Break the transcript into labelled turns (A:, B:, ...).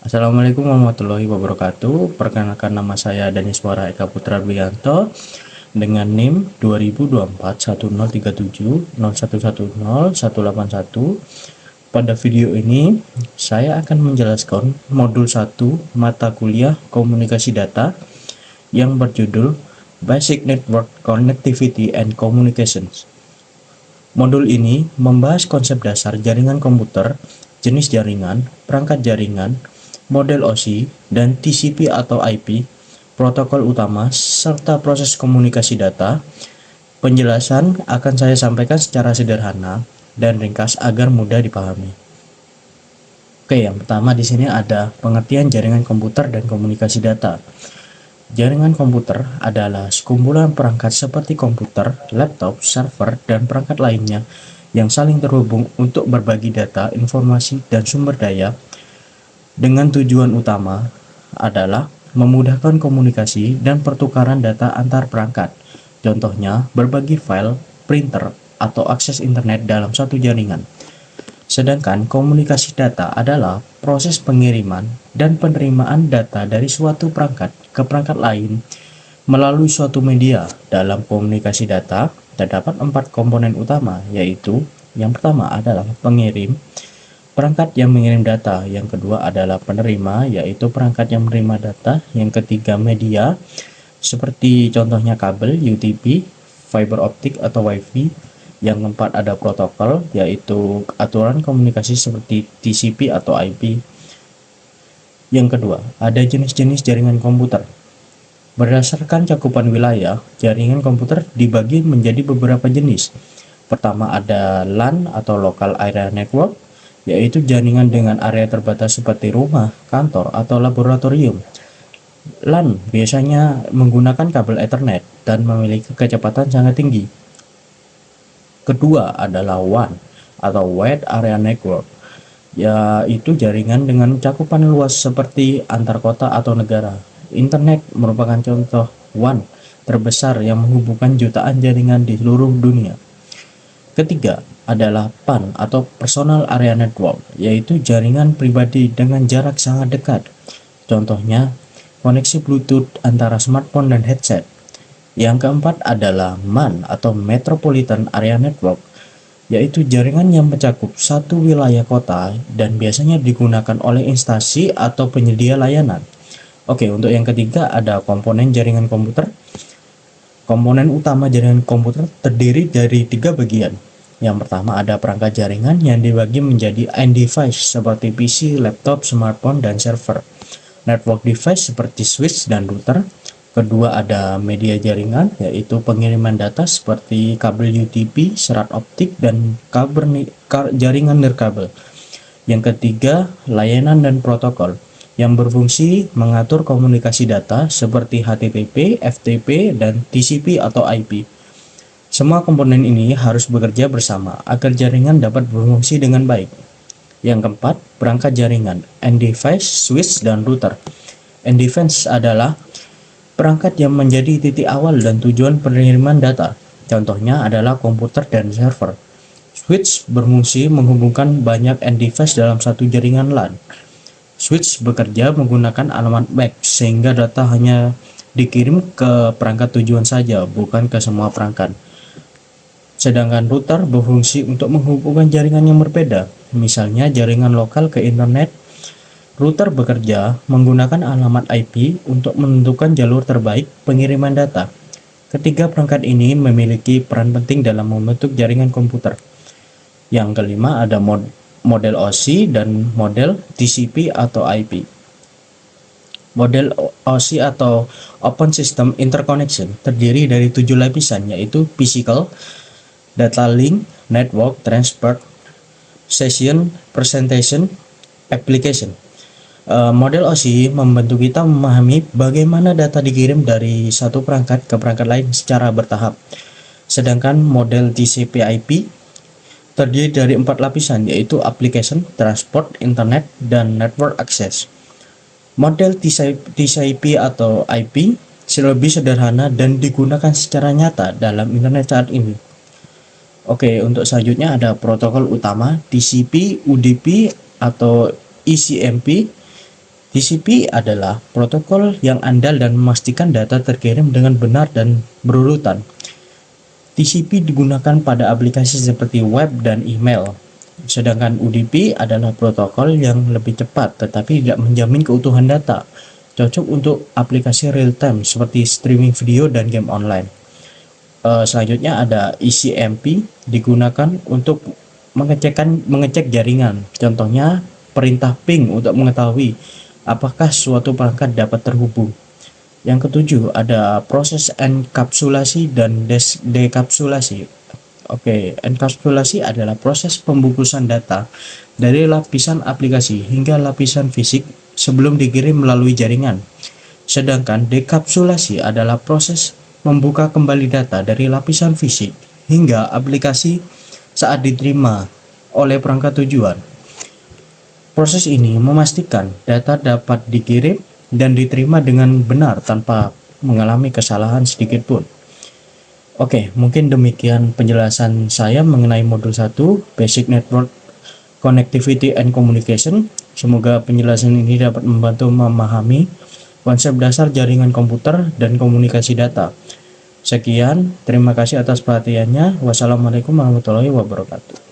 A: Assalamualaikum warahmatullahi wabarakatuh. Perkenalkan, nama saya Daniswara Eka Putra Bianto dengan NIM 2024 1037 0110 181. Pada video ini saya akan menjelaskan modul 1 mata kuliah Komunikasi Data yang berjudul Basic Network Connectivity and Communications. Modul ini membahas konsep dasar jaringan komputer, jenis jaringan, perangkat jaringan, model OSI, dan TCP atau IP, protokol utama, serta proses komunikasi data. Penjelasan akan saya sampaikan secara sederhana dan ringkas agar mudah dipahami. Oke, yang pertama di sini ada pengertian jaringan komputer dan komunikasi data. Jaringan komputer adalah sekumpulan perangkat seperti komputer, laptop, server, dan perangkat lainnya yang saling terhubung untuk berbagi data, informasi, dan sumber daya dengan tujuan utama adalah memudahkan komunikasi dan pertukaran data antar perangkat. Contohnya, berbagi file, printer, atau akses internet dalam satu jaringan. Sedangkan komunikasi data adalah proses pengiriman dan penerimaan data dari suatu perangkat ke perangkat lain melalui suatu media. Dalam komunikasi data, terdapat 4 komponen utama, yaitu yang pertama adalah pengirim, perangkat yang mengirim data, yang kedua adalah penerima, yaitu perangkat yang menerima data, yang ketiga media, seperti contohnya kabel, UTP, fiber optik atau WiFi, yang keempat ada protokol, yaitu aturan komunikasi seperti TCP atau IP. Yang kedua, ada jenis-jenis jaringan komputer. Berdasarkan cakupan wilayah, jaringan komputer dibagi menjadi beberapa jenis. Pertama ada LAN atau Local Area Network, yaitu jaringan dengan area terbatas seperti rumah, kantor, atau laboratorium. LAN biasanya menggunakan kabel Ethernet dan memiliki kecepatan sangat tinggi. Kedua adalah WAN atau Wide Area Network, yaitu jaringan dengan cakupan luas seperti antar kota atau negara. Internet merupakan contoh WAN terbesar yang menghubungkan jutaan jaringan di seluruh dunia. Ketiga adalah PAN atau Personal Area Network, yaitu jaringan pribadi dengan jarak sangat dekat. Contohnya, koneksi Bluetooth antara smartphone dan headset. Yang keempat adalah MAN atau Metropolitan Area Network, yaitu jaringan yang mencakup satu wilayah kota dan biasanya digunakan oleh instansi atau penyedia layanan. Oke, untuk yang ketiga ada komponen jaringan komputer. Komponen utama jaringan komputer terdiri dari 3 bagian. Yang pertama ada perangkat jaringan yang dibagi menjadi end device seperti PC, laptop, smartphone, dan server. Network device seperti switch dan router. Kedua ada media jaringan, yaitu pengiriman data seperti kabel UTP, serat optik, dan jaringan nirkabel. Yang ketiga, layanan dan protokol yang berfungsi mengatur komunikasi data seperti HTTP, FTP, dan TCP atau IP. Semua komponen ini harus bekerja bersama agar jaringan dapat berfungsi dengan baik. Yang keempat, perangkat jaringan, end device, switch, dan router. End device adalah perangkat yang menjadi titik awal dan tujuan pengiriman data. Contohnya adalah komputer dan server. Switch berfungsi menghubungkan banyak end device dalam satu jaringan LAN. Switch bekerja menggunakan alamat MAC sehingga data hanya dikirim ke perangkat tujuan saja, bukan ke semua perangkat. Sedangkan router berfungsi untuk menghubungkan jaringan yang berbeda, misalnya jaringan lokal ke internet. Router bekerja menggunakan alamat IP untuk menentukan jalur terbaik pengiriman data. Ketiga perangkat ini memiliki peran penting dalam membentuk jaringan komputer. Yang kelima ada model OSI dan model TCP atau IP. Model OSI atau Open System Interconnection terdiri dari 7 lapisan, yaitu Physical, Data Link, Network, Transport, Session, Presentation, Application. Model OSI membantu kita memahami bagaimana data dikirim dari satu perangkat ke perangkat lain secara bertahap. Sedangkan model TCP/IP terdiri dari 4 lapisan, yaitu Application, Transport, Internet, dan Network Access. Model TCP atau IP lebih sederhana dan digunakan secara nyata dalam internet saat ini. Oke, untuk selanjutnya ada protokol utama TCP, UDP, atau ECMP. TCP adalah protokol yang andal dan memastikan data terkirim dengan benar dan berurutan. TCP digunakan pada aplikasi seperti web dan email, sedangkan UDP adalah protokol yang lebih cepat tetapi tidak menjamin keutuhan data, cocok untuk aplikasi real-time seperti streaming video dan game online. Selanjutnya ada ECMP, digunakan untuk mengecek jaringan, contohnya perintah ping untuk mengetahui apakah suatu perangkat dapat terhubung. Yang ketujuh ada proses enkapsulasi dan dekapsulasi. Oke, enkapsulasi adalah proses pembungkusan data dari lapisan aplikasi hingga lapisan fisik sebelum dikirim melalui jaringan. Sedangkan dekapsulasi adalah proses membuka kembali data dari lapisan fisik hingga aplikasi saat diterima oleh perangkat tujuan. Proses ini memastikan data dapat dikirim dan diterima dengan benar tanpa mengalami kesalahan sedikit pun. Oke, mungkin demikian penjelasan saya mengenai modul 1 Basic Network Connectivity and Communication. Semoga penjelasan ini dapat membantu memahami konsep dasar jaringan komputer dan komunikasi data. Sekian, terima kasih atas perhatiannya. Wassalamualaikum warahmatullahi wabarakatuh.